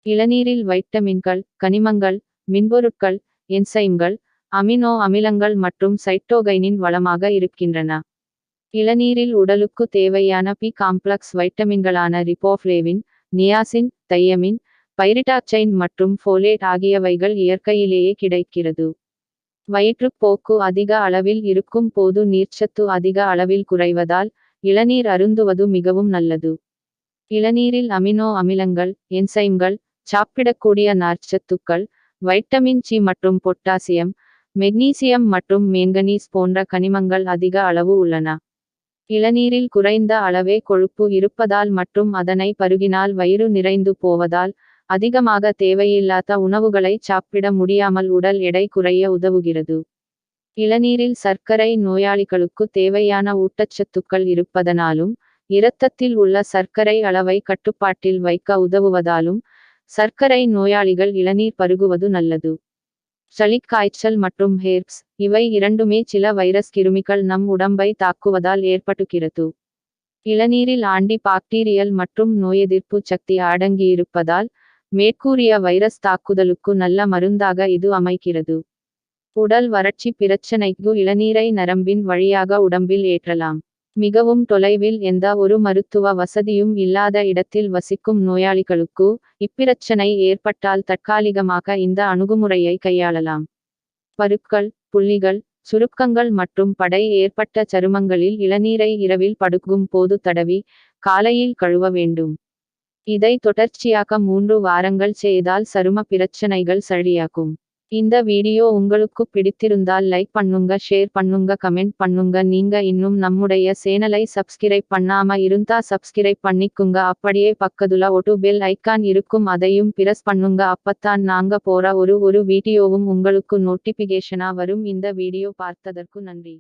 இளநீரில் வைட்டமின்கள், கனிமங்கள், மின்பொருட்கள், என்சைம்கள், அமினோ அமிலங்கள் மற்றும் சைட்டோகைனின் வளமாக இருக்கின்றன. இளநீரில் உடலுக்கு தேவையான பி காம்ப்ளக்ஸ் வைட்டமின்களான ரிபோஃப்ளேவின், நியாசின், தையமின், பைரிடாக்சைன் மற்றும் ஃபோலேட் ஆகியவைகள் இயற்கையிலேயே கிடைக்கிறது. வயிற்றுப்போக்கு அதிக அளவில் இருக்கும் போது நீர்ச்சத்து அதிக அளவில் குறைவதால் இளநீர் அருந்துவது மிகவும் நல்லது. இளநீரில் அமினோ அமிலங்கள், என்சைம்கள், சாப்பிடக்கூடிய நார்ச்சத்துக்கள், வைட்டமின் சி மற்றும் பொட்டாசியம், மெக்னீசியம் மற்றும் மேங்கனீஸ் போன்ற கனிமங்கள் அதிக அளவு உள்ளன. இளநீரில் குறைந்த அளவே கொழுப்பு இருப்பதால் மற்றும் அதனை பருகினால் வயிறு நிறைந்து போவதால் அதிகமாக தேவையில்லாத உணவுகளை சாப்பிட முடியாமல் உடல் எடை குறைய உதவுகிறது. இளநீரில் சர்க்கரை நோயாளிகளுக்கு தேவையான ஊட்டச்சத்துக்கள் இருப்பதனாலும் இரத்தத்தில் உள்ள சர்க்கரை அளவை கட்டுப்பாட்டில் வைக்க உதவுவதாலும் சர்க்கரை நோயாளிகள் இளநீர் பருகுவது நல்லது. சளி, காய்ச்சல் மற்றும் ஹெர்ப்ஸ் இவை இரண்டுமே சில வைரஸ் கிருமிகள் நம் உடம்பை தாக்குவதால் ஏற்பட்டுகிறது. இளநீரில் ஆன்டி பாக்டீரியல் மற்றும் நோயெதிர்ப்பு சக்தி அடங்கியிருப்பதால் மேற்கூறிய வைரஸ் தாக்குதலுக்கு நல்ல மருந்தாக இது அமைகிறது. உடல் வறட்சி பிரச்சனைக்கு இளநீரை நரம்பின் வழியாக உடம்பில் ஏற்றலாம். மிகவும் தொலைவில் எந்த ஒரு மருத்துவ வசதியும் இல்லாத இடத்தில் வசிக்கும் நோயாளிகளுக்கு இப்பிரச்சனை ஏற்பட்டால் தற்காலிகமாக இந்த அணுகுமுறையை கையாளலாம். பருக்கள், புள்ளிகள், சுருக்கங்கள் மற்றும் படை ஏற்பட்ட சருமங்களில் இளநீரை இரவில் படுக்கும் போது தடவி காலையில் கழுவ வேண்டும். இதை தொடர்ச்சியாக 3 வாரங்கள் செய்தால் சரும பிரச்சனைகள் சரியாகும். இந்த வீடியோ உங்களுக்கு பிடித்திருந்தால் லைக் பண்ணுங்க, ஷேர் பண்ணுங்க, கமெண்ட் பண்ணுங்க. நீங்க இன்னும் நம்முடைய சேனலை சப்ஸ்கிரைப் பண்ணாம இருந்தா சப்ஸ்கிரைப் பண்ணிக்குங்க. அப்படியே பக்கத்துல ஒரு பெல் ஐக்கான் இருக்கும், அதையும் பிரஸ் பண்ணுங்க. அப்பத்தான் நாங்க போற ஒரு வீடியோவும் உங்களுக்கு நோட்டிபிகேஷனா வரும். இந்த வீடியோ பார்த்ததற்கு நன்றி.